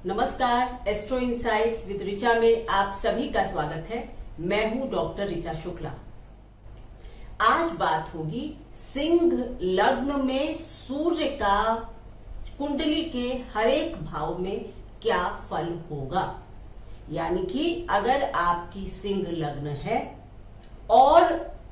नमस्कार, astro insights with Richa में आप सभी का स्वागत है। मैं हूं डॉक्टर ऋचा शुक्ला। आज बात होगी सिंह लग्न में सूर्य का कुंडली के हर एक भाव में क्या फल होगा। यानी कि अगर आपकी सिंह लग्न है और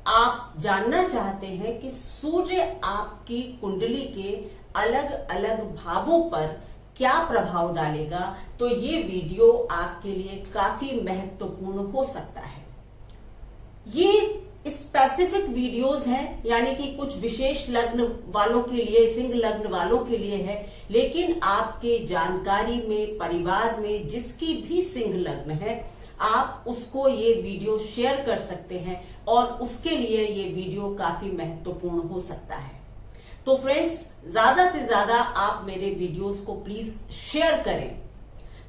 आप जानना चाहते हैं कि सूर्य आपकी कुंडली के अलग अलग भावों पर क्या प्रभाव डालेगा, तो ये वीडियो आपके लिए काफी महत्वपूर्ण हो सकता है। ये स्पेसिफिक वीडियोस हैं, यानी कि कुछ विशेष लग्न वालों के लिए, सिंह लग्न वालों के लिए है, लेकिन आपके जानकारी में, परिवार में जिसकी भी सिंह लग्न है, आप उसको ये वीडियो शेयर कर सकते हैं और उसके लिए ये वीडियो काफी महत्वपूर्ण हो सकता है। तो फ्रेंड्स, ज्यादा से ज्यादा आप मेरे वीडियोस को प्लीज शेयर करें,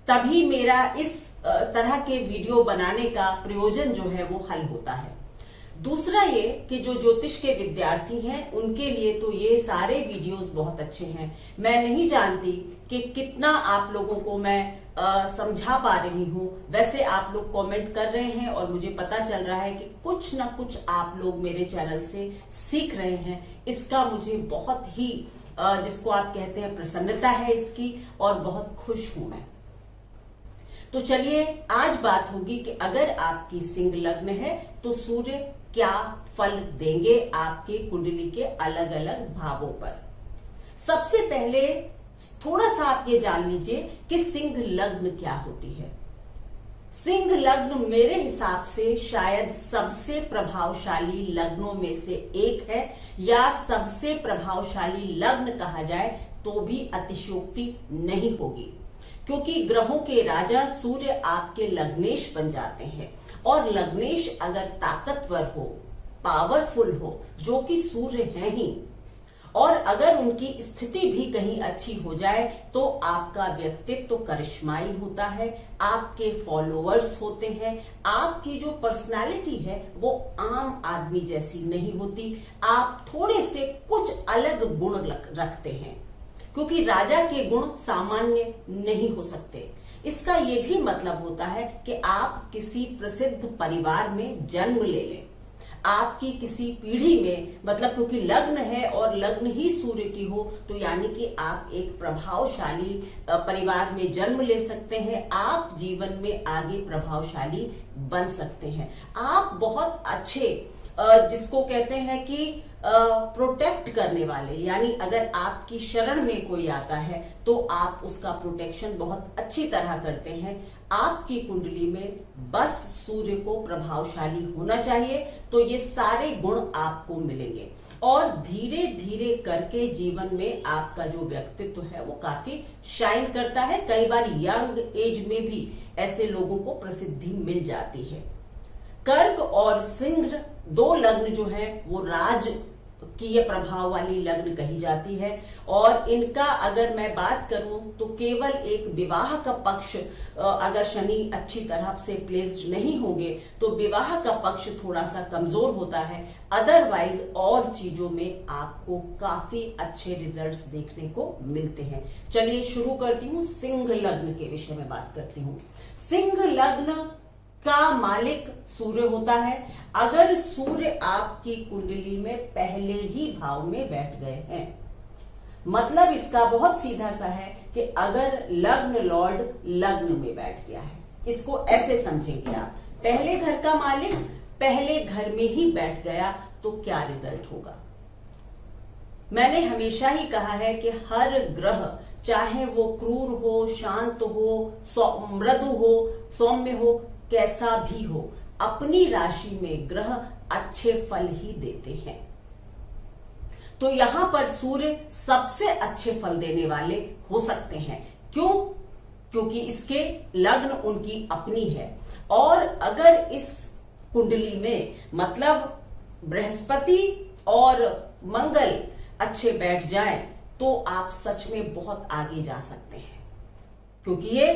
तभी मेरा इस तरह के वीडियो बनाने का प्रयोजन जो है वो हल होता है। दूसरा ये कि जो ज्योतिष के विद्यार्थी हैं उनके लिए तो ये सारे वीडियोस बहुत अच्छे हैं। मैं नहीं जानती कि कितना आप लोगों को मैं समझा पा रही हूं। वैसे आप लोग कमेंट कर रहे हैं और मुझे पता चल रहा है कि कुछ ना कुछ आप लोग मेरे चैनल से सीख रहे हैं। इसका मुझे बहुत ही जिसको आप कहते हैं प्रसन्नता है इसकी, और बहुत खुश हूं मैं। तो चलिए, आज बात होगी कि अगर आपकी सिंह लग्न है तो सूर्य क्या फल देंगे आपके कुंडली के अलग अलग भावों पर। सबसे पहले थोड़ा सा आप ये जान लीजिए कि सिंह लग्न क्या होती है। सिंह लग्न मेरे हिसाब से शायद सबसे प्रभावशाली लग्नों में से एक है, या सबसे प्रभावशाली लग्न कहा जाए तो भी अतिशयोक्ति नहीं होगी, क्योंकि ग्रहों के राजा सूर्य आपके लग्नेश बन जाते हैं। और लग्नेश अगर ताकतवर हो, पावरफुल हो, जो कि सूर्य है ही, और अगर उनकी स्थिति भी कहीं अच्छी हो जाए तो आपका व्यक्तित्व तो करिश्माई होता है, आपके फॉलोअर्स होते हैं, आपकी जो पर्सनालिटी है वो आम आदमी जैसी नहीं होती। आप थोड़े से कुछ अलग गुण रखते हैं, क्योंकि राजा के गुण सामान्य नहीं हो सकते। इसका ये भी मतलब होता है कि आप किसी प्रसिद्ध परिवार में जन्म ले लें, आपकी किसी पीढ़ी में, मतलब क्योंकि लग्न है और लग्न ही सूर्य की हो, तो यानी कि आप एक प्रभावशाली परिवार में जन्म ले सकते हैं। आप जीवन में आगे प्रभावशाली बन सकते हैं। आप बहुत अच्छे जिसको कहते हैं कि प्रोटेक्ट करने वाले, यानी अगर आपकी शरण में कोई आता है तो आप उसका प्रोटेक्शन बहुत अच्छी तरह करते हैं। आपकी कुंडली में बस सूर्य को प्रभावशाली होना चाहिए, तो ये सारे गुण आपको मिलेंगे और धीरे धीरे करके जीवन में आपका जो व्यक्तित्व है वो काफी शाइन करता है। कई बार यंग एज में भी ऐसे लोगों को प्रसिद्धि मिल जाती है। कर्क और सिंह दो लग्न जो है वो राज की ये प्रभाव वाली लग्न कही जाती है, और इनका अगर मैं बात करूं तो केवल एक विवाह का पक्ष, अगर शनि अच्छी तरह से प्लेस्ड नहीं होंगे तो विवाह का पक्ष थोड़ा सा कमजोर होता है। अदरवाइज और चीजों में आपको काफी अच्छे रिजल्ट्स देखने को मिलते हैं। चलिए शुरू करती हूँ, सिंह लग्न के विषय में बात करती हूँ। सिंह लग्न का मालिक सूर्य होता है। अगर सूर्य आपकी कुंडली में पहले ही भाव में बैठ गए हैं, मतलब इसका बहुत सीधा सा है कि अगर लग्न लॉर्ड लग्न में बैठ गया है, इसको ऐसे समझेंगे आप, पहले घर का मालिक पहले घर में ही बैठ गया तो क्या रिजल्ट होगा। मैंने हमेशा ही कहा है कि हर ग्रह, चाहे वो क्रूर हो, शांत हो, मृदु हो, सौम्य हो, कैसा भी हो, अपनी राशि में ग्रह अच्छे फल ही देते हैं। तो यहां पर सूर्य सबसे अच्छे फल देने वाले हो सकते हैं। क्यों? क्योंकि इसके लग्न उनकी अपनी है। और अगर इस कुंडली में मतलब बृहस्पति और मंगल अच्छे बैठ जाएं तो आप सच में बहुत आगे जा सकते हैं, क्योंकि ये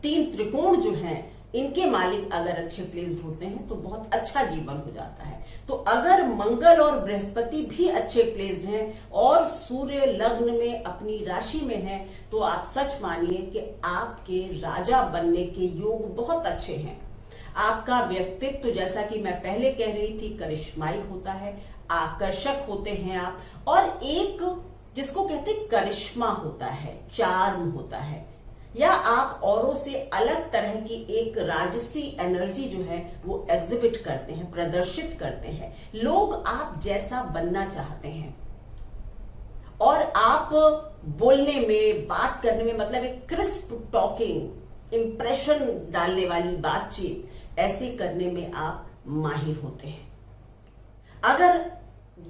तीन त्रिकोण जो हैं इनके मालिक अगर अच्छे प्लेस्ड होते हैं तो बहुत अच्छा जीवन हो जाता है। तो अगर मंगल और बृहस्पति भी अच्छे प्लेस्ड हैं और सूर्य लग्न में अपनी राशि में है, तो आप सच मानिए कि आपके राजा बनने के योग बहुत अच्छे हैं। आपका व्यक्तित्व, जैसा कि मैं पहले कह रही थी, करिश्माई होता है, आकर्षक होते हैं आप, और एक जिसको कहते हैं करिश्मा होता है, चार्म होता है, या आप औरों से अलग तरह की एक राजसी एनर्जी जो है वो एग्जिबिट करते हैं, प्रदर्शित करते हैं। लोग आप जैसा बनना चाहते हैं और आप बोलने में, बात करने में, मतलब एक क्रिस्प टॉकिंग, इंप्रेशन डालने वाली बातचीत ऐसे करने में आप माहिर होते हैं। अगर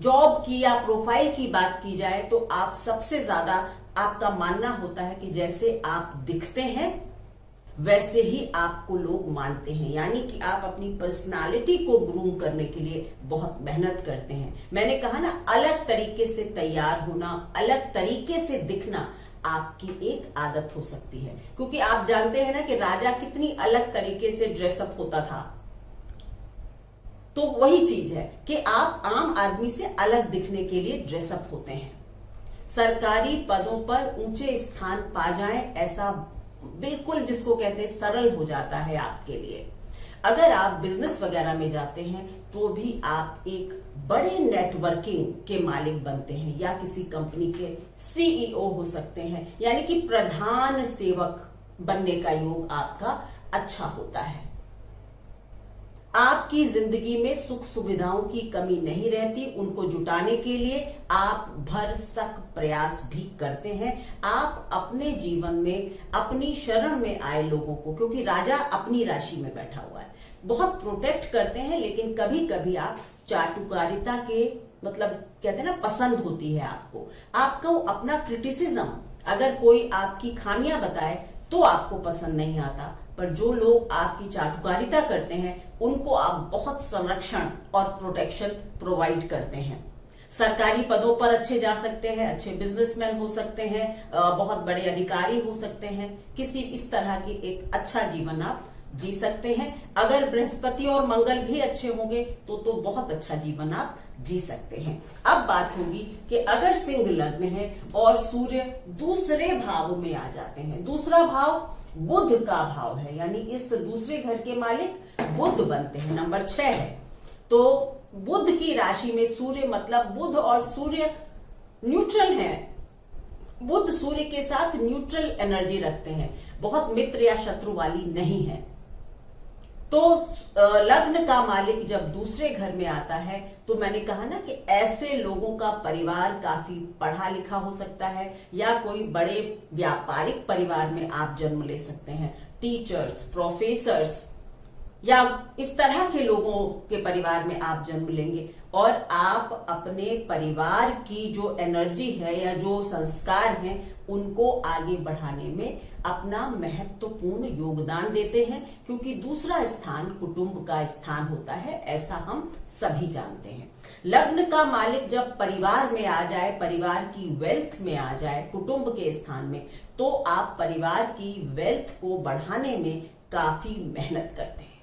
जॉब की या प्रोफाइल की बात की जाए तो आप सबसे ज्यादा, आपका मानना होता है कि जैसे आप दिखते हैं वैसे ही आपको लोग मानते हैं, यानी कि आप अपनी पर्सनालिटी को ग्रूम करने के लिए बहुत मेहनत करते हैं। मैंने कहा ना, अलग तरीके से तैयार होना, अलग तरीके से दिखना आपकी एक आदत हो सकती है, क्योंकि आप जानते हैं ना कि राजा कितनी अलग तरीके से ड्रेसअप होता था। तो वही चीज है कि आप आम आदमी से अलग दिखने के लिए ड्रेसअप होते हैं। सरकारी पदों पर ऊंचे स्थान पा जाएं, ऐसा बिल्कुल जिसको कहते हैं सरल हो जाता है आपके लिए। अगर आप बिजनेस वगैरह में जाते हैं तो भी आप एक बड़े नेटवर्किंग के मालिक बनते हैं, या किसी कंपनी के सीईओ हो सकते हैं, यानी कि प्रधान सेवक बनने का योग आपका अच्छा होता है। आपकी जिंदगी में सुख सुविधाओं की कमी नहीं रहती, उनको जुटाने के लिए आप भरसक प्रयास भी करते हैं। आप अपने जीवन में अपनी शरण में आए लोगों को, क्योंकि राजा अपनी राशि में बैठा हुआ है, बहुत प्रोटेक्ट करते हैं, लेकिन कभी कभी आप चाटुकारिता के, मतलब कहते हैं ना, पसंद होती है आपको अपना क्रिटिसिज्म, अगर कोई आपकी खामियां बताए तो आपको पसंद नहीं आता, पर जो लोग आपकी चाटुकारिता करते हैं उनको आप बहुत संरक्षण और प्रोटेक्शन प्रोवाइड करते हैं। सरकारी पदों पर अच्छे जा सकते हैं, अच्छे बिजनेसमैन हो सकते हैं, बहुत बड़े अधिकारी हो सकते हैं, किसी इस तरह की एक अच्छा जीवन आप जी सकते हैं। अगर बृहस्पति और मंगल भी अच्छे होंगे तो बहुत अच्छा जीवन आप जी सकते हैं। अब बात होगी कि अगर सिंह लग्न है और सूर्य दूसरे भाव में आ जाते हैं, दूसरा भाव बुध का भाव है, यानी इस दूसरे घर के मालिक बुध बनते हैं, नंबर 6 है, तो बुध की राशि में सूर्य, मतलब बुध और सूर्य न्यूट्रल है, बुध सूर्य के साथ न्यूट्रल एनर्जी रखते हैं, बहुत मित्र या शत्रु वाली नहीं है। तो लग्न का मालिक जब दूसरे घर में आता है तो मैंने कहा ना कि ऐसे लोगों का परिवार काफी पढ़ा लिखा हो सकता है, या कोई बड़े व्यापारिक परिवार में आप जन्म ले सकते हैं, टीचर्स, प्रोफेसर्स या इस तरह के लोगों के परिवार में आप जन्म लेंगे, और आप अपने परिवार की जो एनर्जी है या जो संस्कार हैं उनको आगे बढ़ाने में अपना महत्वपूर्ण योगदान देते हैं, क्योंकि दूसरा स्थान कुटुंब का स्थान होता है, ऐसा हम सभी जानते हैं। लग्न का मालिक जब परिवार में आ जाए, परिवार की वेल्थ में आ जाए, कुटुंब के स्थान में, तो आप परिवार की वेल्थ को बढ़ाने में काफी मेहनत करते हैं।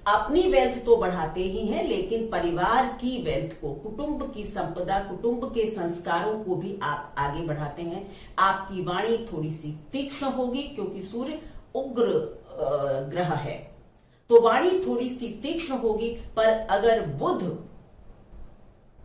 अपनी वेल्थ तो बढ़ाते ही हैं, लेकिन परिवार की वेल्थ को, कुटुंब की संपदा, कुटुंब के संस्कारों को भी आप आगे बढ़ाते हैं। आपकी वाणी थोड़ी सी तीक्ष्ण होगी, क्योंकि सूर्य उग्र ग्रह है, तो वाणी थोड़ी सी तीक्ष्ण होगी, पर अगर बुध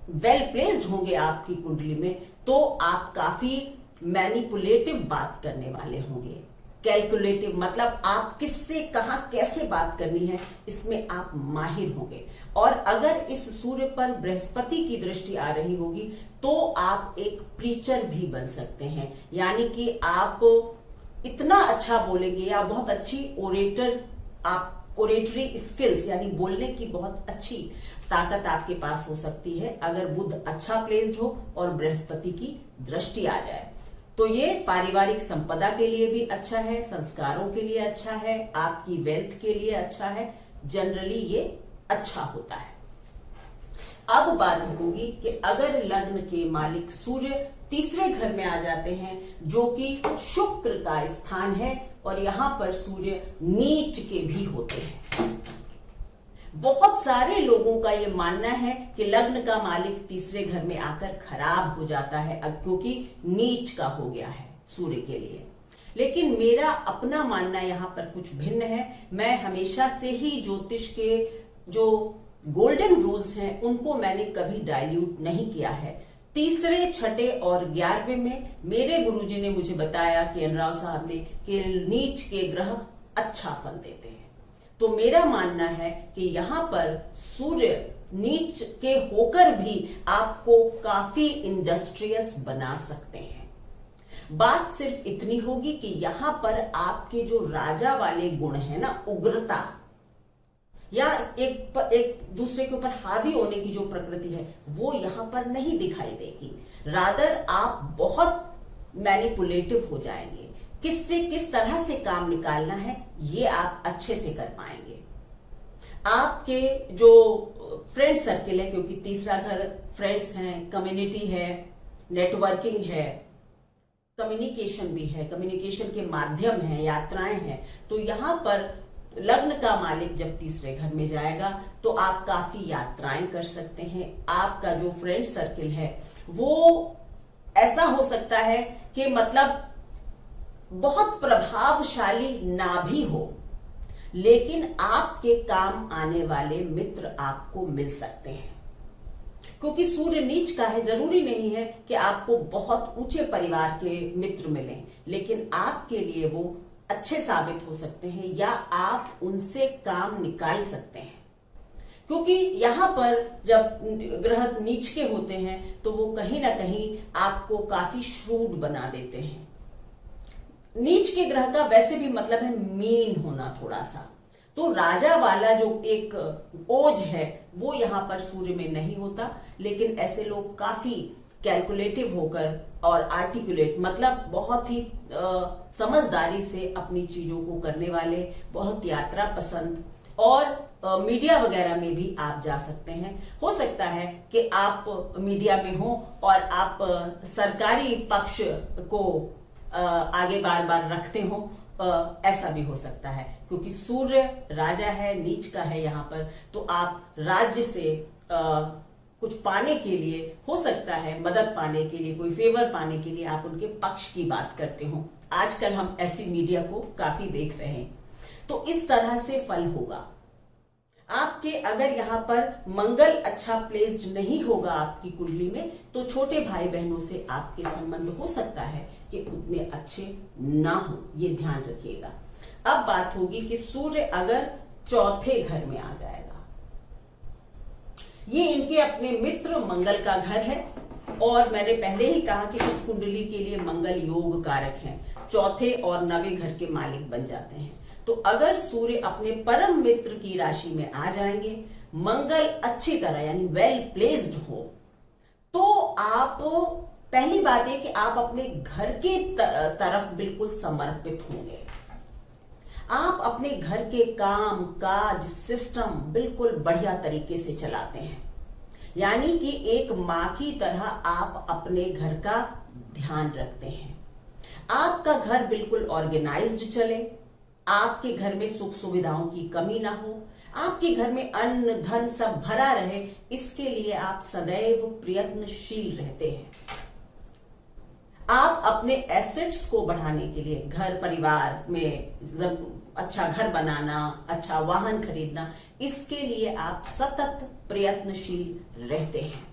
वेल प्लेस्ड होंगे आपकी कुंडली में तो आप काफी मैनिपुलेटिव बात करने वाले होंगे, कैलकुलेटिव, मतलब आप किससे कहां कैसे बात करनी है इसमें आप माहिर होंगे। और अगर इस सूर्य पर बृहस्पति की दृष्टि आ रही होगी तो आप एक प्रीचर भी बन सकते हैं, यानी कि आप इतना अच्छा बोलेंगे या बहुत अच्छी ओरेटर, आप ओरेटरी स्किल्स यानी बोलने की बहुत अच्छी ताकत आपके पास हो सकती है, अगर बुध अच्छा प्लेस्ड हो और बृहस्पति की दृष्टि आ जाए। तो ये पारिवारिक संपदा के लिए भी अच्छा है, संस्कारों के लिए अच्छा है, आपकी वेल्थ के लिए अच्छा है, जनरली ये अच्छा होता है। अब बात होगी कि अगर लग्न के मालिक सूर्य तीसरे घर में आ जाते हैं, जो कि शुक्र का स्थान है, और यहां पर सूर्य नीच के भी होते हैं। बहुत सारे लोगों का यह मानना है कि लग्न का मालिक तीसरे घर में आकर खराब हो जाता है, क्योंकि नीच का हो गया है सूर्य के लिए। लेकिन मेरा अपना मानना यहां पर कुछ भिन्न है। मैं हमेशा से ही ज्योतिष के जो गोल्डन रूल्स हैं उनको मैंने कभी डाइल्यूट नहीं किया है। तीसरे, छठे और 11वें में मेरे गुरुजी ने मुझे बताया कि राव साहब ने कि नीच के ग्रह अच्छा फल देते हैं। तो मेरा मानना है कि यहां पर सूर्य नीच के होकर भी आपको काफी इंडस्ट्रियस बना सकते हैं। बात सिर्फ इतनी होगी कि यहां पर आपके जो राजा वाले गुण है ना, उग्रता या एक दूसरे के ऊपर हावी होने की जो प्रकृति है, वो यहां पर नहीं दिखाई देगी। रादर आप बहुत मैनिपुलेटिव हो जाएंगे। किससे किस तरह से काम निकालना है ये आप अच्छे से कर पाएंगे। आपके जो फ्रेंड सर्किल है, क्योंकि तीसरा घर फ्रेंड्स हैं, कम्युनिटी है, नेटवर्किंग है, कम्युनिकेशन भी है, कम्युनिकेशन के माध्यम है, यात्राएं हैं, तो यहां पर लग्न का मालिक जब तीसरे घर में जाएगा तो आप काफी यात्राएं कर सकते हैं। आपका जो फ्रेंड सर्किल है वो ऐसा हो सकता है कि मतलब बहुत प्रभावशाली ना भी हो, लेकिन आपके काम आने वाले मित्र आपको मिल सकते हैं। क्योंकि सूर्य नीच का है, जरूरी नहीं है कि आपको बहुत ऊंचे परिवार के मित्र मिलें, लेकिन आपके लिए वो अच्छे साबित हो सकते हैं या आप उनसे काम निकाल सकते हैं। क्योंकि यहां पर जब ग्रह नीच के होते हैं तो वो कहीं ना कहीं आपको काफी श्रूड बना देते हैं। नीच के ग्रह का वैसे भी मतलब है मीन होना थोड़ा सा। तो राजा वाला जो एक ओज है वो यहां पर सूर्य में नहीं होता, लेकिन ऐसे लोग काफी कैलकुलेटिव होकर और आर्टिकुलेट, मतलब बहुत ही समझदारी से अपनी चीजों को करने वाले, बहुत यात्रा पसंद, और मीडिया वगैरह में भी आप जा सकते हैं। हो सकता है कि आप मीडिया में हो और आप सरकारी पक्ष को आगे बार बार रखते हो, ऐसा भी हो सकता है। क्योंकि सूर्य राजा है, नीच का है यहाँ पर, तो आप राज्य से कुछ पाने के लिए, हो सकता है मदद पाने के लिए, कोई फेवर पाने के लिए आप उनके पक्ष की बात करते हो। आजकल हम ऐसी मीडिया को काफी देख रहे हैं। तो इस तरह से फल होगा आपके। अगर यहाँ पर मंगल अच्छा प्लेस्ड नहीं होगा आपकी कुंडली में, तो छोटे भाई बहनों से आपके संबंध हो सकता है कि उतने अच्छे ना हो, ये ध्यान रखिएगा। अब बात होगी कि सूर्य अगर चौथे घर में आ जाएगा, ये इनके अपने मित्र मंगल का घर है, और मैंने पहले ही कहा कि इस कुंडली के लिए मंगल योग कारक हैं, चौथे और 9वें घर के मालिक बन जाते हैं। तो अगर सूर्य अपने परम मित्र की राशि में आ जाएंगे, मंगल अच्छी तरह यानी वेल प्लेस्ड हो, तो आप, पहली बात है कि आप अपने घर के तरफ बिल्कुल समर्पित होंगे। आप अपने घर के काम काज सिस्टम बिल्कुल बढ़िया तरीके से चलाते हैं, यानी कि एक मां की तरह आप अपने घर का ध्यान रखते हैं। आपका घर बिल्कुल ऑर्गेनाइज्ड चले, आपके घर में सुख सुविधाओं की कमी ना हो, आपके घर में अन्न धन सब भरा रहे, इसके लिए आप सदैव प्रयत्नशील रहते हैं। आप अपने एसेट्स को बढ़ाने के लिए, घर परिवार में अच्छा घर बनाना, अच्छा वाहन खरीदना, इसके लिए आप सतत प्रयत्नशील रहते हैं।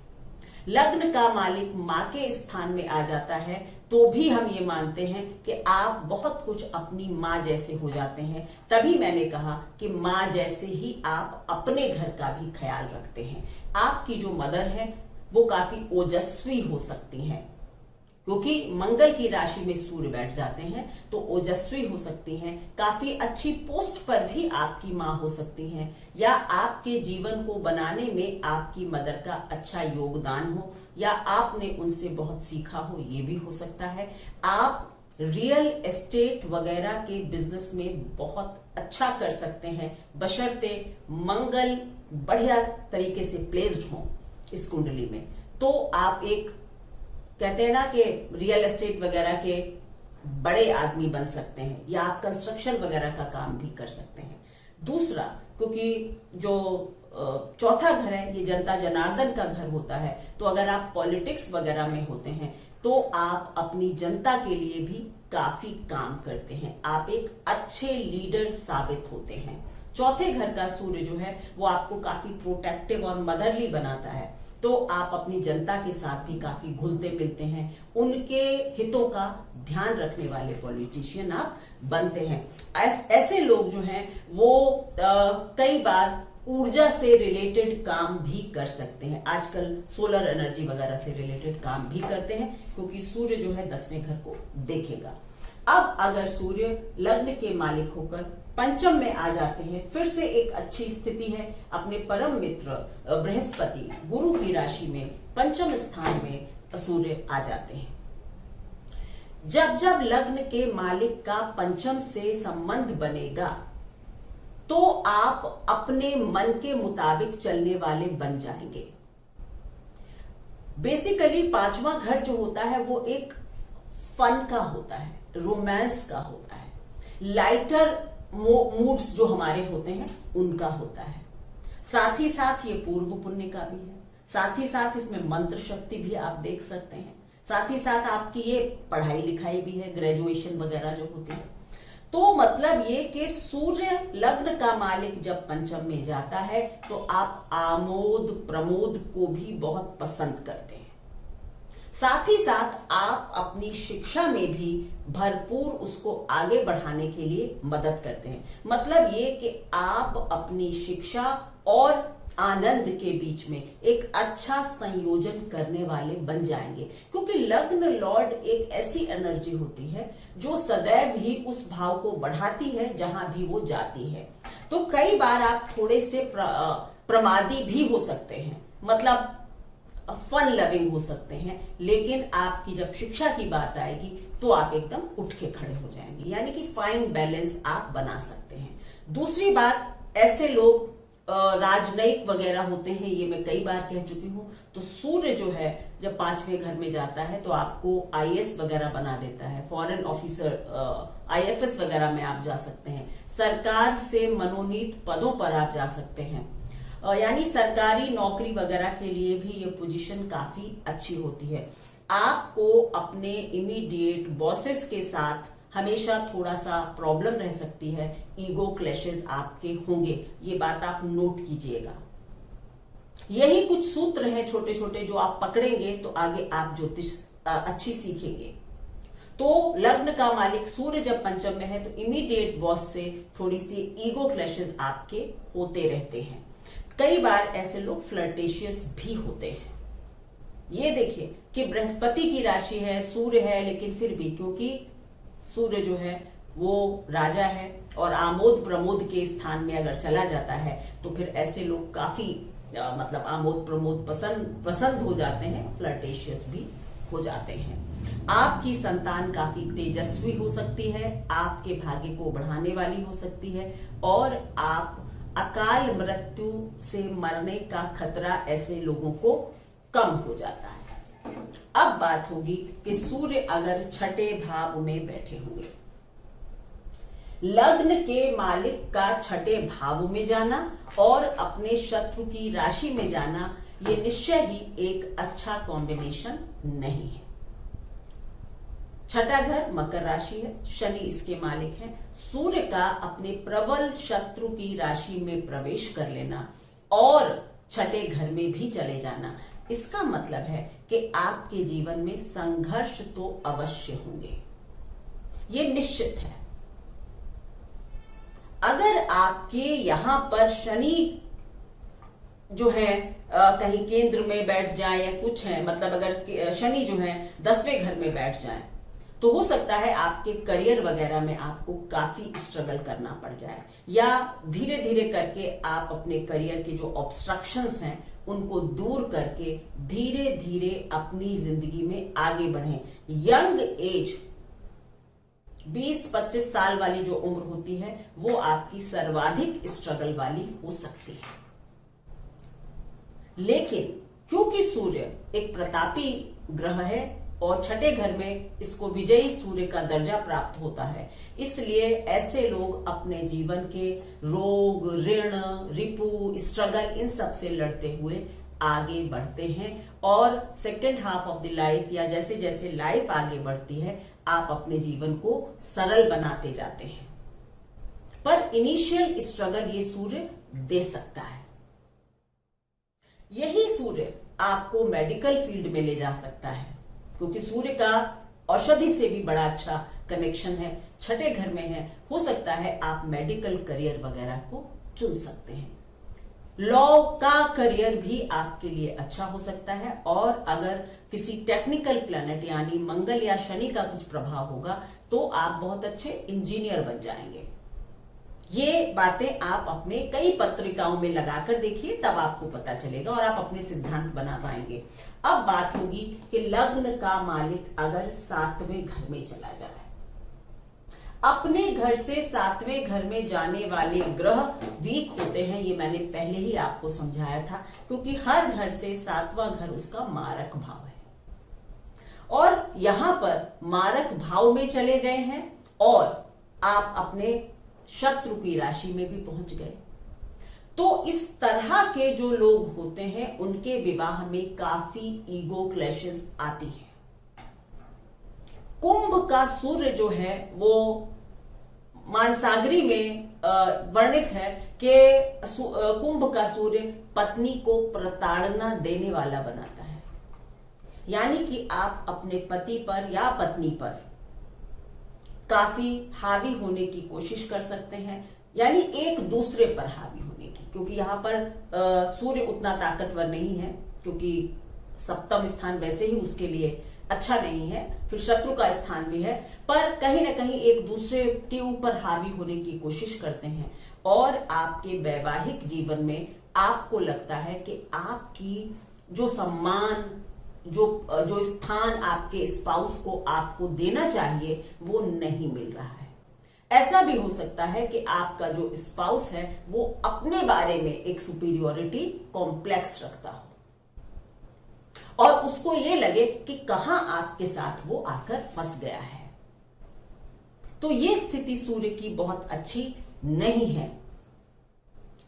लग्न का मालिक मां के स्थान में आ जाता है तो भी हम ये मानते हैं कि आप बहुत कुछ अपनी मां जैसे हो जाते हैं। तभी मैंने कहा कि मां जैसे ही आप अपने घर का भी ख्याल रखते हैं। आपकी जो मदर है वो काफी ओजस्वी हो सकती हैं, क्योंकि मंगल की राशि में सूर्य बैठ जाते हैं, तो ओजस्वी हो सकती हैं, काफी अच्छी पोस्ट पर भी आपकी मां हो सकती हैं, या आपके जीवन को बनाने में आपकी मदर का अच्छा योगदान हो, या आपने उनसे बहुत सीखा हो, ये भी हो सकता है। आप रियल एस्टेट वगैरह के बिजनेस में बहुत अच्छा कर सकते हैं, बशर्ते मंगल बढ़िया तरीके से प्लेस्ड हो। इस कुंडली में, तो आप एक कहते हैं ना कि रियल एस्टेट वगैरह के बड़े आदमी बन सकते हैं, या आप कंस्ट्रक्शन वगैरह का काम भी कर सकते हैं। दूसरा, क्योंकि जो चौथा घर है ये जनता जनार्दन का घर होता है, तो अगर आप पॉलिटिक्स वगैरह में होते हैं तो आप अपनी जनता के लिए भी काफी काम करते हैं, आप एक अच्छे लीडर साबित होते हैं। चौथे घर का सूर्य जो है वो आपको काफी प्रोटेक्टिव और मदरली बनाता है, तो आप अपनी जनता के साथ भी काफी घुलते मिलते हैं, उनके हितों का ध्यान रखने वाले पॉलिटिशियन आप बनते हैं। ऐसे लोग जो हैं वो कई बार ऊर्जा से रिलेटेड काम भी कर सकते हैं, आजकल सोलर एनर्जी वगैरह से रिलेटेड काम भी करते हैं, क्योंकि सूर्य जो है 10वें घर को देखेगा। अब अगर सूर्य लग्न के मालिक होकर पंचम में आ जाते हैं, फिर से एक अच्छी स्थिति है, अपने परम मित्र बृहस्पति गुरु की राशि में पंचम स्थान में सूर्य आ जाते हैं। जब जब लग्न के मालिक का पंचम से संबंध बनेगा तो आप अपने मन के मुताबिक चलने वाले बन जाएंगे। बेसिकली 5वां घर जो होता है वो एक फन का होता है, रोमांस का होता है, लाइटर मूड्स जो हमारे होते हैं उनका होता है। साथ ही साथ ये पूर्व पुण्य का भी है, साथ ही साथ इसमें मंत्र शक्ति भी आप देख सकते हैं, साथ ही साथ आपकी ये पढ़ाई लिखाई भी है, ग्रेजुएशन वगैरह जो होती है। तो मतलब ये कि सूर्य लग्न का मालिक जब पंचम में जाता है तो आप आमोद प्रमोद को भी बहुत पसंद करते हैं, साथ ही साथ आप अपनी शिक्षा में भी भरपूर उसको आगे बढ़ाने के लिए मदद करते हैं। मतलब ये कि आप अपनी शिक्षा और आनंद के बीच में एक अच्छा संयोजन करने वाले बन जाएंगे, क्योंकि लग्न लॉर्ड एक ऐसी एनर्जी होती है जो सदैव ही उस भाव को बढ़ाती है जहां भी वो जाती है। तो कई बार आप थोड़े से प्रमादी भी हो सकते हैं, मतलब फन लविंग हो सकते हैं, लेकिन आपकी जब शिक्षा की बात आएगी तो आप एकदम उठ के खड़े हो जाएंगे, यानी कि फाइन बैलेंस आप बना सकते हैं। दूसरी बात, ऐसे लोग राजनयिक वगैरह होते हैं, ये मैं कई बार कह चुकी हूं। तो सूर्य जो है जब 5वें घर में जाता है तो आपको आईएएस वगैरह बना देता है, फॉरेन ऑफिसर आईएफएस वगैरह में आप जा सकते हैं, सरकार से मनोनीत पदों पर आप जा सकते हैं, यानी सरकारी नौकरी वगैरह के लिए भी ये पोजीशन काफी अच्छी होती है। आपको अपने इमीडिएट बॉसेस के साथ हमेशा थोड़ा सा प्रॉब्लम रह सकती है, ईगो क्लैशेस आपके होंगे, ये बात आप नोट कीजिएगा। यही कुछ सूत्र हैं छोटे छोटे जो आप पकड़ेंगे तो आगे आप ज्योतिष अच्छी सीखेंगे। तो लग्न का मालिक सूर्य जब पंचम में है तो इमीडिएट बॉस से थोड़ी सी ईगो क्लैशेस आपके होते रहते हैं। कई बार ऐसे लोग फ्लर्टेशियस भी होते हैं। ये देखिए कि बृहस्पति की राशि है, सूर्य है, लेकिन फिर भी क्योंकि सूर्य जो है वो राजा है और आमोद प्रमोद के स्थान में अगर चला जाता है तो फिर ऐसे लोग काफी मतलब आमोद प्रमोद पसंद हो जाते हैं, फ्लर्टेशियस भी हो जाते हैं। आपकी संतान काफी तेजस्वी हो सकती है, आपके भाग्य को बढ़ाने वाली हो सकती है, और आप अकाल मृत्यु से मरने का खतरा ऐसे लोगों को कम हो जाता है। अब बात होगी कि सूर्य अगर छठे भाव में बैठे होंगे, लग्न के मालिक का छठे भाव में जाना और अपने शत्रु की राशि में जाना, ये निश्चय ही एक अच्छा कॉम्बिनेशन नहीं है। छठा घर मकर राशि है, शनि इसके मालिक है। सूर्य का अपने प्रबल शत्रु की राशि में प्रवेश कर लेना और छठे घर में भी चले जाना, इसका मतलब है कि आपके जीवन में संघर्ष तो अवश्य होंगे, ये निश्चित है। अगर आपके यहां पर शनि जो है कहीं केंद्र में बैठ जाए या कुछ है, मतलब अगर शनि जो है 10वें घर में बैठ जाए तो हो सकता है आपके करियर वगैरह में आपको काफी स्ट्रगल करना पड़ जाए, या धीरे धीरे करके आप अपने करियर के जो ऑब्स्ट्रक्शंस हैं उनको दूर करके धीरे धीरे अपनी जिंदगी में आगे बढ़ें। यंग एज 20-25 साल वाली जो उम्र होती है वो आपकी सर्वाधिक स्ट्रगल वाली हो सकती है, लेकिन क्योंकि सूर्य एक प्रतापी ग्रह है और छठे घर में इसको विजयी सूर्य का दर्जा प्राप्त होता है, इसलिए ऐसे लोग अपने जीवन के रोग, ऋण, रिपु, स्ट्रगल इन सब से लड़ते हुए आगे बढ़ते हैं और second half of the life या जैसे जैसे लाइफ आगे बढ़ती है आप अपने जीवन को सरल बनाते जाते हैं। पर इनिशियल स्ट्रगल ये सूर्य दे सकता है। यही सूर्य आपको मेडिकल फील्ड में ले जा सकता है, क्योंकि सूर्य का औषधि से भी बड़ा अच्छा कनेक्शन है, छठे घर में है। हो सकता है आप मेडिकल करियर वगैरह को चुन सकते हैं। लॉ का करियर भी आपके लिए अच्छा हो सकता है और अगर किसी टेक्निकल प्लैनेट यानी मंगल या शनि का कुछ प्रभाव होगा तो आप बहुत अच्छे इंजीनियर बन जाएंगे। ये बातें आप अपने कई पत्रिकाओं में लगाकर देखिए, तब आपको पता चलेगा और आप अपने सिद्धांत बना पाएंगे। अब बात होगी कि लग्न का मालिक अगर 7वें घर में चला जाए, अपने घर से 7वें घर में जाने वाले ग्रह वीक होते हैं, ये मैंने पहले ही आपको समझाया था, क्योंकि हर घर से 7वां घर उसका मारक भाव है और यहां पर मारक भाव में चले गए हैं और आप अपने शत्रु की राशि में भी पहुंच गए। तो इस तरह के जो लोग होते हैं उनके विवाह में काफी ईगो क्लैशेस आती है। कुंभ का सूर्य जो है वो मानसागरी में वर्णित है कि कुंभ का सूर्य पत्नी को प्रताड़ना देने वाला बनाता है, यानी कि आप अपने पति पर या पत्नी पर काफी हावी होने की कोशिश कर सकते हैं, यानी एक दूसरे पर हावी होने की, क्योंकि यहां पर सूर्य उतना ताकतवर नहीं है, क्योंकि सप्तम स्थान वैसे ही उसके लिए अच्छा नहीं है, फिर शत्रु का स्थान भी है, पर कहीं ना कहीं एक दूसरे के ऊपर हावी होने की कोशिश करते हैं और आपके वैवाहिक जीवन में आपको लगता है कि आपकी जो सम्मान, जो स्थान आपके स्पाउस को आपको देना चाहिए वो नहीं मिल रहा है। ऐसा भी हो सकता है कि आपका जो स्पाउस है वो अपने बारे में एक सुपीरियोरिटी कॉम्प्लेक्स रखता हो और उसको ये लगे कि कहां आपके साथ वो आकर फंस गया है। तो ये स्थिति सूर्य की बहुत अच्छी नहीं है,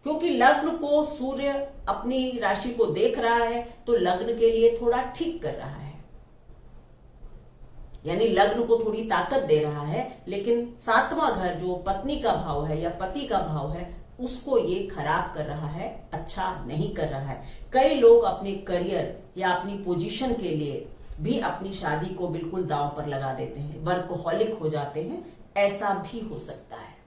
क्योंकि लग्न को सूर्य अपनी राशि को देख रहा है तो लग्न के लिए थोड़ा ठीक कर रहा है, यानी लग्न को थोड़ी ताकत दे रहा है, लेकिन 7वां घर जो पत्नी का भाव है या पति का भाव है उसको ये खराब कर रहा है, अच्छा नहीं कर रहा है। कई लोग अपने करियर या अपनी पोजीशन के लिए भी अपनी शादी को बिल्कुल दांव पर लगा देते हैं, वर्कहॉलिक हो जाते हैं, ऐसा भी हो सकता है।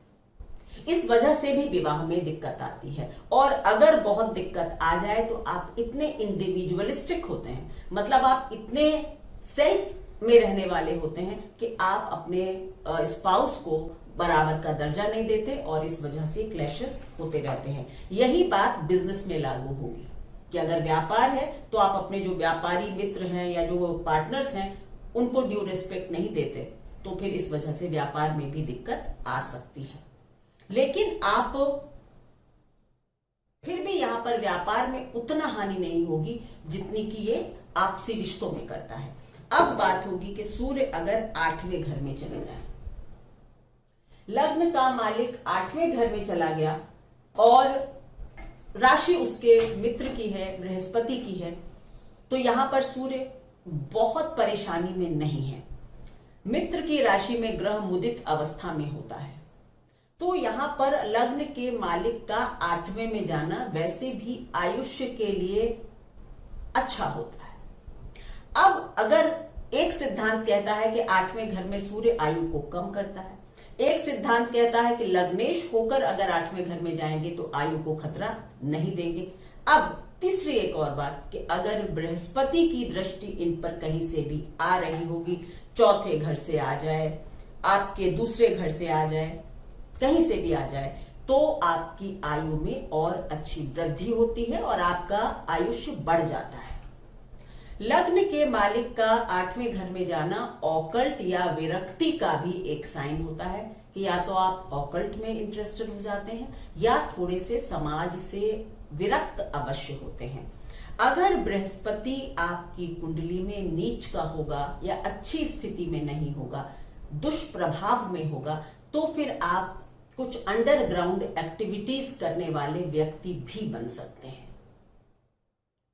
इस वजह से भी विवाह में दिक्कत आती है और अगर बहुत दिक्कत आ जाए तो आप इतने इंडिविजुअलिस्टिक होते हैं, मतलब आप इतने सेल्फ में रहने वाले होते हैं कि आप अपने स्पाउस को बराबर का दर्जा नहीं देते और इस वजह से क्लैशेस होते रहते हैं। यही बात बिजनेस में लागू होगी कि अगर व्यापार है तो आप अपने जो व्यापारी मित्र हैं या जो पार्टनर्स हैं उनको ड्यू रिस्पेक्ट नहीं देते, तो फिर इस वजह से व्यापार में भी दिक्कत आ सकती है। लेकिन आप फिर भी यहां पर व्यापार में उतना हानि नहीं होगी जितनी कि ये आपसी रिश्तों में करता है। अब बात होगी कि सूर्य अगर 8वें घर में चले जाए, लग्न का मालिक 8वें घर में चला गया और राशि उसके मित्र की है, बृहस्पति की है, तो यहां पर सूर्य बहुत परेशानी में नहीं है। मित्र की राशि में ग्रह मुदित अवस्था में होता है, तो यहां पर लग्न के मालिक का 8वें में जाना वैसे भी आयुष्य के लिए अच्छा होता है। अब अगर एक सिद्धांत कहता है कि 8वें घर में सूर्य आयु को कम करता है, एक सिद्धांत कहता है कि लग्नेश होकर अगर 8वें घर में जाएंगे तो आयु को खतरा नहीं देंगे। अब तीसरी एक और बात कि अगर बृहस्पति की दृष्टि इन पर कहीं से भी आ रही होगी, चौथे घर से आ जाए, आपके दूसरे घर से आ जाए, कहीं से भी आ जाए, तो आपकी आयु में और अच्छी वृद्धि होती है और आपका आयुष्य बढ़ जाता है। लग्न के मालिक का 8वें घर में जाना ऑकल्ट या विरक्ति का भी एक साइन होता है कि या तो आप ऑकल्ट में इंटरेस्टेड हो जाते हैं या थोड़े से समाज से विरक्त अवश्य होते हैं। अगर बृहस्पति आपकी कुंडली में नीच का होगा या अच्छी स्थिति में नहीं होगा, दुष्प्रभाव में होगा, तो फिर आप कुछ अंडरग्राउंड एक्टिविटीज करने वाले व्यक्ति भी बन सकते हैं।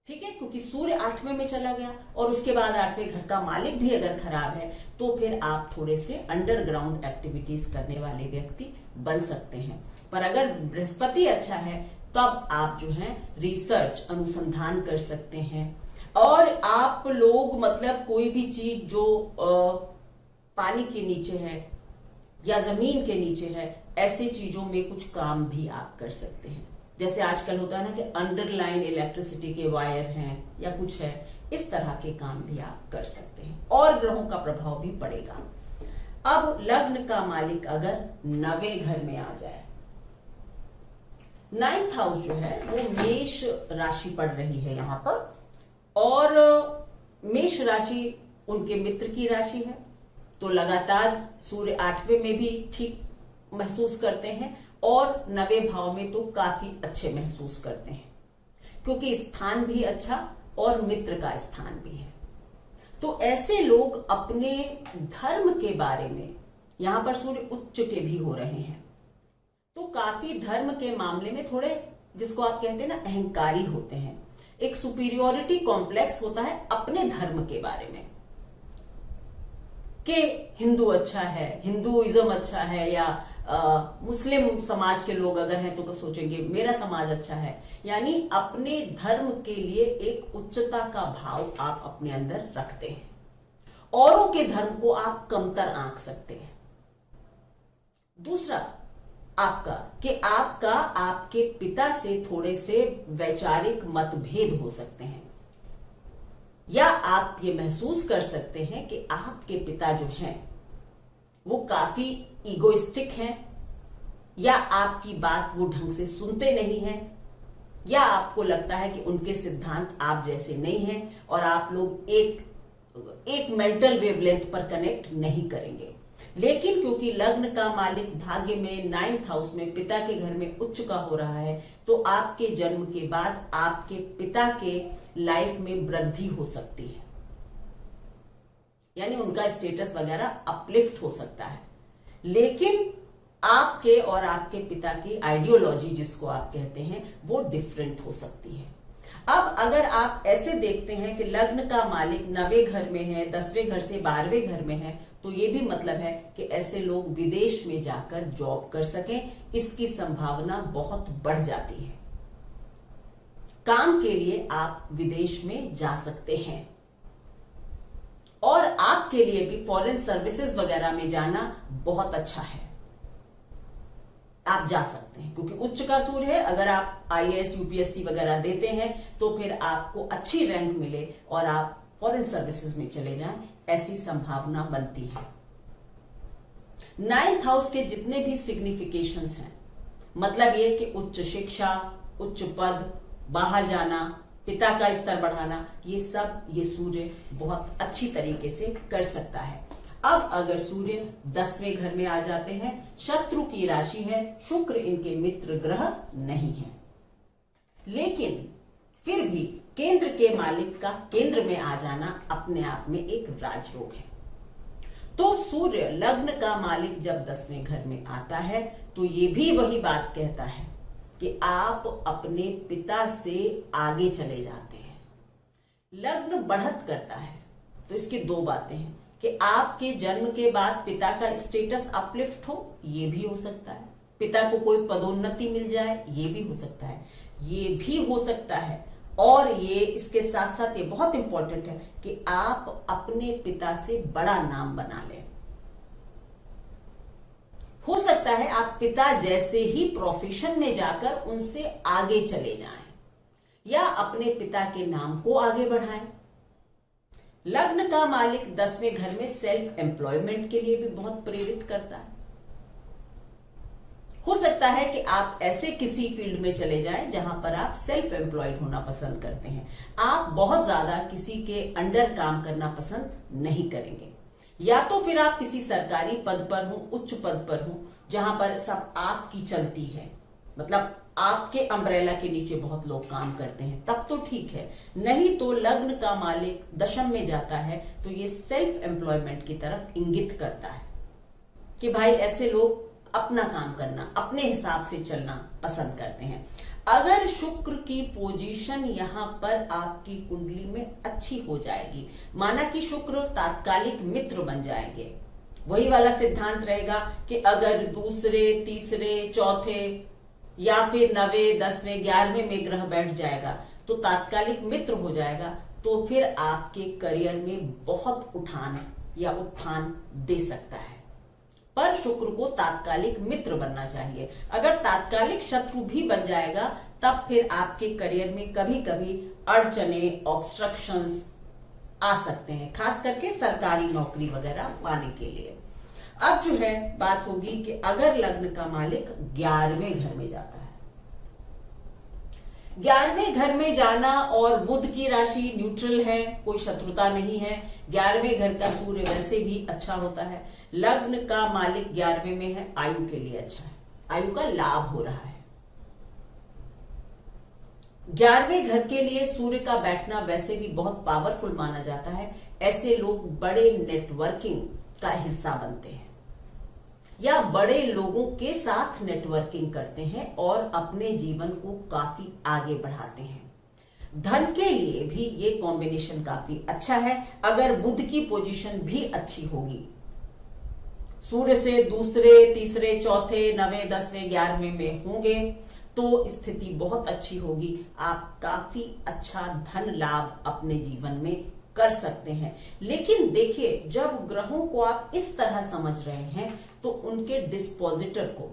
ठीक है, क्योंकि सूर्य 8वें में चला गया और उसके बाद 8वें घर का मालिक भी अगर खराब है तो फिर आप थोड़े से अंडरग्राउंड एक्टिविटीज करने वाले व्यक्ति बन सकते हैं। पर अगर बृहस्पति अच्छा है तब आप जो है रिसर्च अनुसंधान कर सकते हैं, और आप लोग मतलब कोई भी चीज जो पानी के नीचे है या जमीन के नीचे है, ऐसे चीजों में कुछ काम भी आप कर सकते हैं। जैसे आजकल होता है ना कि अंडरलाइन इलेक्ट्रिसिटी के वायर हैं या कुछ है, इस तरह के काम भी आप कर सकते हैं और ग्रहों का प्रभाव भी पड़ेगा। अब लग्न का मालिक अगर 9वें घर में आ जाए, 9th हाउस जो है वो मेष राशि पड़ रही है यहां पर, और मेष राशि उनके मित्र की राशि है, तो लगातार सूर्य 8वें में भी ठीक महसूस करते हैं और 9वें भाव में तो काफी अच्छे महसूस करते हैं, क्योंकि स्थान भी अच्छा और मित्र का स्थान भी है। तो ऐसे लोग अपने धर्म के बारे में, यहां पर सूर्य उच्च के भी हो रहे हैं, तो काफी धर्म के मामले में थोड़े, जिसको आप कहते हैं ना, अहंकारी होते हैं। एक सुपीरियोरिटी कॉम्प्लेक्स होता है अपने धर्म के बारे में कि हिंदू अच्छा है, हिंदुइज्म अच्छा है, या मुस्लिम समाज के लोग अगर हैं तो सोचेंगे मेरा समाज अच्छा है। यानी अपने धर्म के लिए एक उच्चता का भाव आप अपने अंदर रखते हैं, औरों के धर्म को आप कमतर आंक सकते हैं। दूसरा आपका कि आपका आपके पिता से थोड़े से वैचारिक मतभेद हो सकते हैं, या आप ये महसूस कर सकते हैं कि आपके पिता जो हैं वो काफी ईगोइस्टिक हैं, या आपकी बात वो ढंग से सुनते नहीं हैं, या आपको लगता है कि उनके सिद्धांत आप जैसे नहीं हैं और आप लोग एक मेंटल वेवलेंथ पर कनेक्ट नहीं करेंगे। लेकिन क्योंकि लग्न का मालिक भाग्य में 9th हाउस में पिता के घर में उच्च का हो रहा है, तो आपके जन्म के बाद आपके पिता के लाइफ में वृद्धि हो सकती है, यानी उनका स्टेटस वगैरह अपलिफ्ट हो सकता है। लेकिन आपके और आपके पिता की आइडियोलॉजी, जिसको आप कहते हैं, वो डिफरेंट हो सकती है। अब अगर आप ऐसे देखते हैं कि लग्न का मालिक 9वें घर में है, 10वें घर से 12वें घर में है, तो ये भी मतलब है कि ऐसे लोग विदेश में जाकर जॉब कर सकें, इसकी संभावना बहुत बढ़ जाती है। काम के लिए आप विदेश में जा सकते हैं, और आपके लिए भी फॉरेन सर्विसेज वगैरह में जाना बहुत अच्छा है, आप जा सकते हैं, क्योंकि उच्च का सूर्य है। अगर आप आईएएस यूपीएससी वगैरह देते हैं तो फिर आपको अच्छी रैंक मिले और आप फॉरेन सर्विसेज में चले जाएं, ऐसी संभावना बनती है। 9th हाउस के जितने भी सिग्निफिकेशंस हैं, मतलब ये कि उच्च शिक्षा, उच्च पद, बाहर जाना, पिता का स्तर बढ़ाना, ये सब ये सूर्य बहुत अच्छी तरीके से कर सकता है। अब अगर सूर्य 10वें घर में आ जाते हैं, शत्रु की राशि है, शुक्र इनके मित्र ग्रह नहीं है, लेकिन फिर भी केंद्र के मालिक का केंद्र में आ जाना अपने आप में एक राजयोग है। तो सूर्य लग्न का मालिक जब 10वें घर में आता है तो ये भी वही बात कहता है कि आप अपने पिता से आगे चले जाते हैं। लग्न बढ़त करता है, तो इसकी दो बातें हैं कि आपके जन्म के बाद पिता का स्टेटस अपलिफ्ट हो, ये भी हो सकता है, पिता को कोई पदोन्नति मिल जाए, ये भी हो सकता है, ये भी हो सकता है। और ये इसके साथ साथ ये बहुत इंपॉर्टेंट है कि आप अपने पिता से बड़ा नाम बना लें। हो सकता है आप पिता जैसे ही प्रोफेशन में जाकर उनसे आगे चले जाएं, या अपने पिता के नाम को आगे बढ़ाएं। लग्न का मालिक 10वें घर में सेल्फ एम्प्लॉयमेंट के लिए भी बहुत प्रेरित करता है। हो सकता है कि आप ऐसे किसी फील्ड में चले जाएं जहां पर आप सेल्फ एम्प्लॉयड होना पसंद करते हैं। आप बहुत ज्यादा किसी के अंडर काम करना पसंद नहीं करेंगे, या तो फिर आप किसी सरकारी पद पर हो, उच्च पद पर हो, जहां पर सब आपकी चलती है, मतलब आपके अम्ब्रेला के नीचे बहुत लोग काम करते हैं, तब तो ठीक है। नहीं तो लग्न का मालिक दशम में जाता है तो ये सेल्फ एम्प्लॉयमेंट की तरफ इंगित करता है कि भाई ऐसे लोग अपना काम करना, अपने हिसाब से चलना पसंद करते हैं। अगर शुक्र की पोजीशन यहां पर आपकी कुंडली में अच्छी हो जाएगी, माना कि शुक्र तात्कालिक मित्र बन जाएंगे, वही वाला सिद्धांत रहेगा कि अगर दूसरे, तीसरे, चौथे या फिर 9वें, 10वें, 11वें में ग्रह बैठ जाएगा तो तात्कालिक मित्र हो जाएगा, तो फिर आपके करियर में बहुत उठान या उत्थान दे सकता है। पर शुक्र को तात्कालिक मित्र बनना चाहिए। अगर तात्कालिक शत्रु भी बन जाएगा तब फिर आपके करियर में कभी कभी अड़चने, ऑब्स्ट्रक्शंस आ सकते हैं, खास करके सरकारी नौकरी वगैरह पाने के लिए। अब जो है बात होगी कि अगर लग्न का मालिक 11वें घर में जाता है, 11वें घर में जाना, और बुध की राशि न्यूट्रल है, कोई शत्रुता नहीं है, 11वें घर का सूर्य वैसे भी अच्छा होता है, लग्न का मालिक 11वें में है, आयु के लिए अच्छा है, आयु का लाभ हो रहा है। 11वें घर के लिए सूर्य का बैठना वैसे भी बहुत पावरफुल माना जाता है। ऐसे लोग बड़े नेटवर्किंग का हिस्सा बनते हैं या बड़े लोगों के साथ नेटवर्किंग करते हैं और अपने जीवन को काफी आगे बढ़ाते हैं। धन के लिए भी ये कॉम्बिनेशन काफी अच्छा है। अगर बुध की पोजीशन भी अच्छी होगी, सूर्य से दूसरे, तीसरे, चौथे, 9वें, 10वें, 11वें में होंगे तो स्थिति बहुत अच्छी होगी। आप काफी अच्छा धन लाभ अपने जीवन में कर सकते हैं। लेकिन देखिए, जब ग्रहों को आप इस तरह समझ रहे हैं तो उनके डिस्पोजिटर को,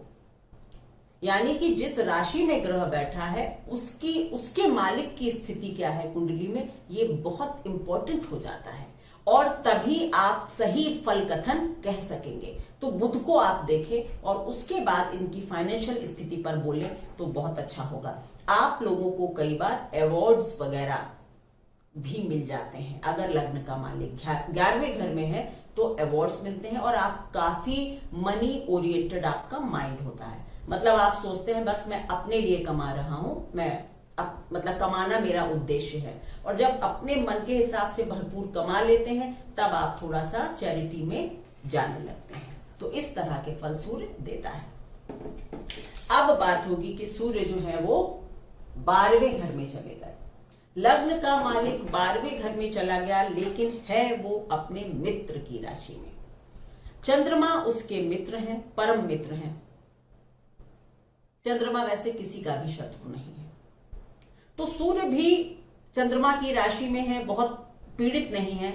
यानी कि जिस राशि में ग्रह बैठा है उसके मालिक की स्थिति क्या है कुंडली में, ये बहुत इंपॉर्टेंट हो जाता है और तभी आप सही फल कथन कह सकेंगे। तो बुध को आप देखें और उसके बाद इनकी फाइनेंशियल स्थिति पर बोलें तो बहुत अच्छा होगा। आप लोगों को कई बार अवार्ड्स वगैरह भी मिल जाते हैं। अगर लग्न का मालिक 11वें घर में है तो अवार्ड्स मिलते हैं और आप काफी मनी ओरिएंटेड आपका माइंड होता है। मतलब आप सोचते हैं बस मैं अपने लिए कमा रहा हूं, मतलब कमाना मेरा उद्देश्य है। और जब अपने मन के हिसाब से भरपूर कमा लेते हैं तब आप थोड़ा सा चैरिटी में जाने लगते हैं। तो इस तरह के फल सूर्य देता है। अब बात होगी कि सूर्य जो है वो 12वें घर में चले गए। लग्न का मालिक 12वें घर में चला गया, लेकिन है वो अपने मित्र की राशि में। चंद्रमा उसके मित्र हैं, परम मित्र हैं। चंद्रमा वैसे किसी का भी शत्रु नहीं है। तो सूर्य भी चंद्रमा की राशि में है, बहुत पीड़ित नहीं है।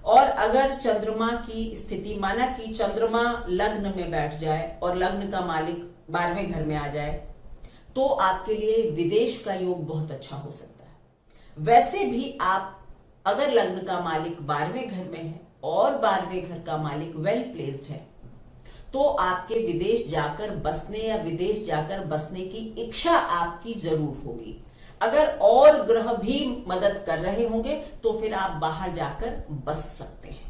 और अगर चंद्रमा की स्थिति, माना कि चंद्रमा लग्न में बैठ जाए और लग्न का मालिक 12वें घर में आ जाए, तो आपके लिए विदेश का योग बहुत अच्छा हो सकता है। वैसे भी आप अगर लग्न का मालिक 12वें घर में है और 12वें घर का मालिक वेल प्लेस्ड है तो आपके विदेश जाकर बसने या विदेश जाकर बसने की इच्छा आपकी जरूर होगी। अगर और ग्रह भी मदद कर रहे होंगे तो फिर आप बाहर जाकर बस सकते हैं।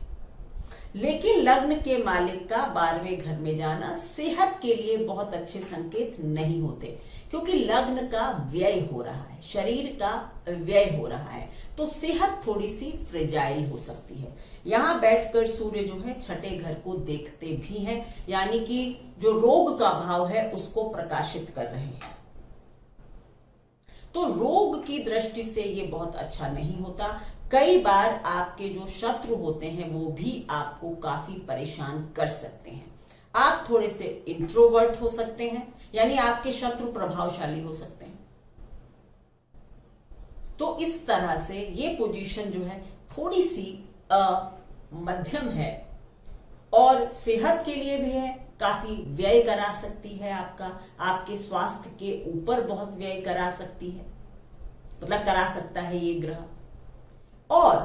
लेकिन लग्न के मालिक का 12वें घर में जाना सेहत के लिए बहुत अच्छे संकेत नहीं होते, क्योंकि लग्न का व्यय हो रहा है, शरीर का व्यय हो रहा है, तो सेहत थोड़ी सी फ्रेजाइल हो सकती है। यहां बैठकर सूर्य जो है छठे घर को देखते भी हैं, यानी कि जो रोग का भाव है उसको प्रकाशित कर रहे हैं। तो रोग की दृष्टि से ये बहुत अच्छा नहीं होता। कई बार आपके जो शत्रु होते हैं वो भी आपको काफी परेशान कर सकते हैं। आप थोड़े से इंट्रोवर्ट हो सकते हैं, यानी आपके शत्रु प्रभावशाली हो सकते हैं। तो इस तरह से ये पोजीशन जो है थोड़ी सी मध्यम है और सेहत के लिए भी है, काफी व्यय करा सकती है आपके स्वास्थ्य के ऊपर बहुत व्यय करा सकती है, मतलब करा सकता है ये ग्रह। और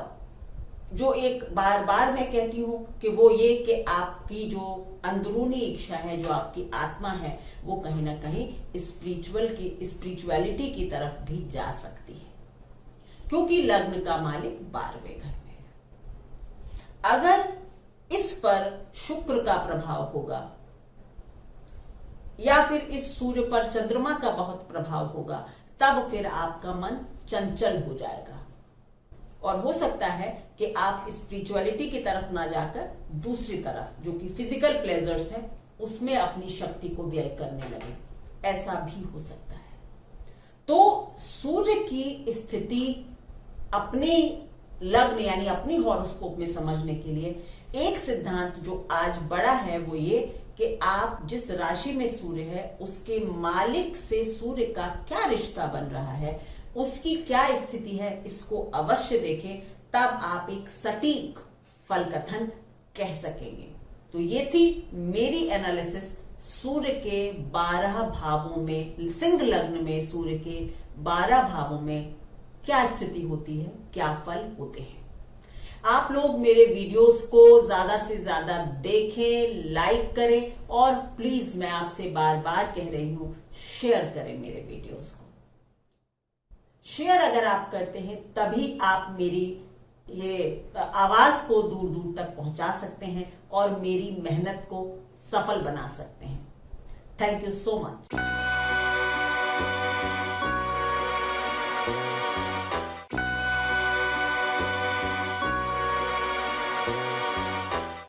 जो एक बार बार मैं कहती हूं कि वो ये कि आपकी जो अंदरूनी इच्छा है, जो आपकी आत्मा है, वो कहीं ना कहीं स्पिरिचुअलिटी की तरफ भी जा सकती है, क्योंकि लग्न का मालिक 12वें घर में है। अगर इस पर शुक्र का प्रभाव होगा या फिर इस सूर्य पर चंद्रमा का बहुत प्रभाव होगा, तब फिर आपका मन चंचल हो जाएगा और हो सकता है कि आप स्पिरिचुअलिटी की तरफ ना जाकर दूसरी तरफ, जो कि फिजिकल प्लेजर्स है, उसमें अपनी शक्ति को व्यय करने लगे। ऐसा भी हो सकता है। तो सूर्य की स्थिति अपनी लग्न यानी अपनी हॉरोस्कोप में समझने के लिए एक सिद्धांत जो आज बड़ा है वो ये कि आप जिस राशि में सूर्य है उसके मालिक से सूर्य का क्या रिश्ता बन रहा है, उसकी क्या स्थिति है, इसको अवश्य देखें, तब आप एक सटीक फल कथन कह सकेंगे। तो ये थी मेरी एनालिसिस सूर्य के 12 भावों में, सिंह लग्न में सूर्य के 12 भावों में क्या स्थिति होती है, क्या फल होते हैं। आप लोग मेरे वीडियोस को ज्यादा से ज्यादा देखें, लाइक करें और प्लीज मैं आपसे बार बार कह रही हूं, शेयर करें मेरे वीडियोस को। शेयर अगर आप करते हैं तभी आप मेरी ये आवाज को दूर दूर तक पहुंचा सकते हैं और मेरी मेहनत को सफल बना सकते हैं। Thank you so much.